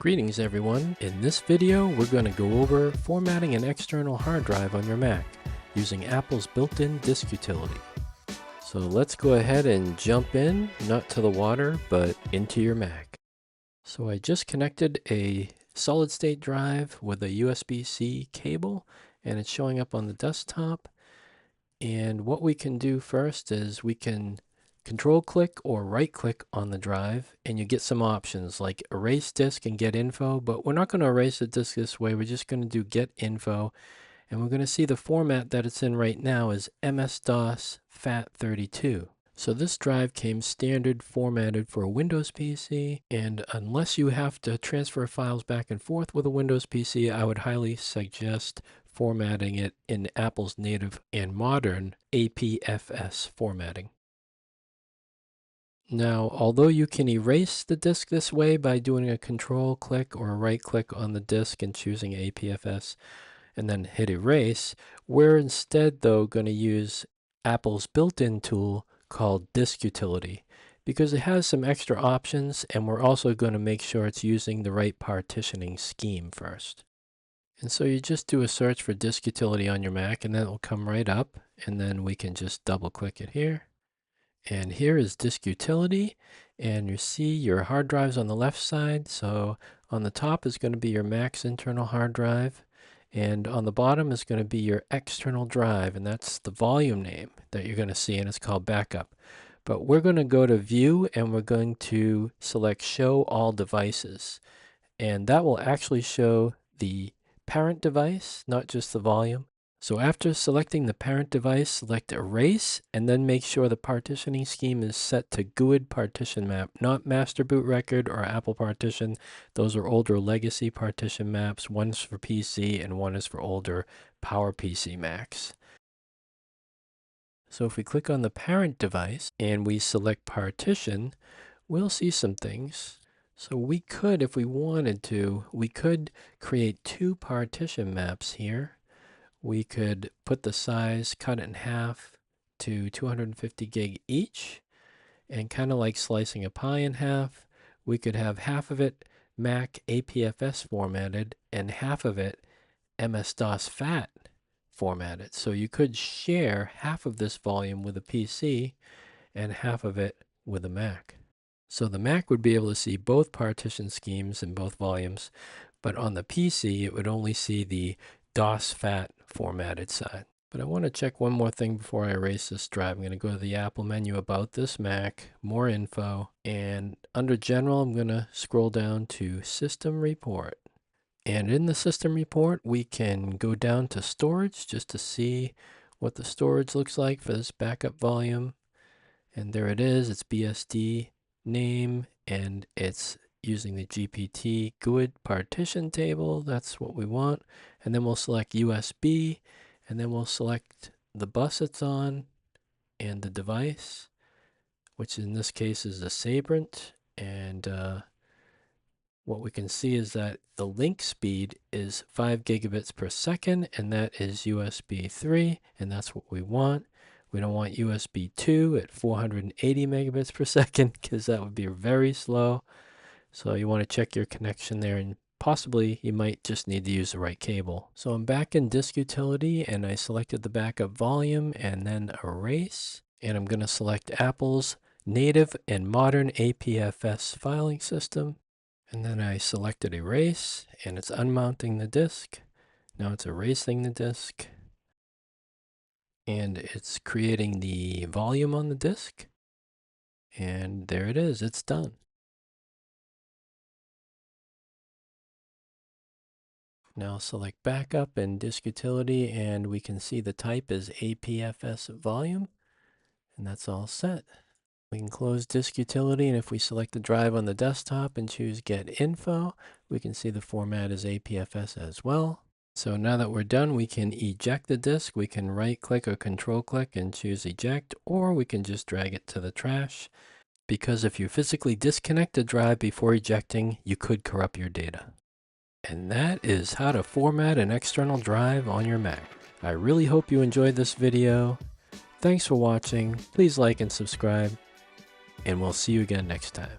Greetings everyone. In this video we're going to go over formatting an external hard drive on your Mac using Apple's built-in disk utility. So let's go ahead and jump in, not to the water, but into your Mac. So I just connected a solid-state drive with a USB-C cable and it's showing up on the desktop. And what we can do first is we can control click or right click on the drive and you get some options like erase disk and get info, but we're not going to erase the disk this way. We're just going to do get info, and we're going to see the format that it's in right now is MS-DOS FAT32. So this drive came standard formatted for a Windows PC, and unless you have to transfer files back and forth with a Windows PC, I would highly suggest formatting it in Apple's native and modern APFS formatting. Now, although you can erase the disk this way by doing a control click or a right click on the disk and choosing APFS and then hit erase, we're instead though going to use Apple's built-in tool called disk utility because it has some extra options, and we're also going to make sure it's using the right partitioning scheme first. And so you just do a search for disk utility on your Mac and then it will come right up, and then we can just double click it here. And here is disk utility, and you see your hard drives on the left side. So on the top is going to be your Mac's internal hard drive, and on the bottom is going to be your external drive, and that's the volume name that you're going to see, and it's called backup. But we're going to go to view and we're going to select show all devices, and that will actually show the parent device, not just the volume. So after selecting the parent device, select erase and then make sure the partitioning scheme is set to GUID partition map, not master boot record or Apple partition. Those are older legacy partition maps. One's for PC and one is for older PowerPC Macs. So if we click on the parent device and we select partition, we'll see some things. So we could, if we wanted to, we could create two partition maps here. We could put the size, cut it in half to 250 gig each, and kind of like slicing a pie in half, we could have half of it Mac APFS formatted and half of it MS-DOS FAT formatted. So you could share half of this volume with a PC and half of it with a Mac. So the Mac would be able to see both partition schemes in both volumes, but on the PC it would only see the DOS FAT formatted side. But I want to check one more thing before I erase this drive. I'm going to go to the Apple menu, about this Mac, more info, and under general I'm going to scroll down to system report. And in the system report we can go down to storage just to see what the storage looks like for this backup volume. And there it is, it's BSD name, and it's using the GPT GUID partition table. That's what we want. And then we'll select USB, and then we'll select the bus it's on and the device, which in this case is a Sabrent. And what we can see is that the link speed is 5 gigabits per second, and that is USB 3, and that's what we want. We don't want USB 2 at 480 megabits per second because that would be very slow. So you want to check your connection there, and possibly you might just need to use the right cable. So I'm back in disk utility and I selected the backup volume and then erase. And I'm going to select Apple's native and modern APFS filing system. And then I selected erase, and it's unmounting the disk. Now it's erasing the disk. And it's creating the volume on the disk. And there it is, it's done. Now select backup and disk utility, and we can see the type is APFS volume, and that's all set. We can close disk utility, and if we select the drive on the desktop and choose get info, we can see the format is APFS as well. So now that we're done, we can eject the disk. We can right click or control click and choose eject, or we can just drag it to the trash, because if you physically disconnect the drive before ejecting, you could corrupt your data. And that is how to format an external drive on your Mac. I really hope you enjoyed this video. Thanks for watching. Please like and subscribe, and we'll see you again next time.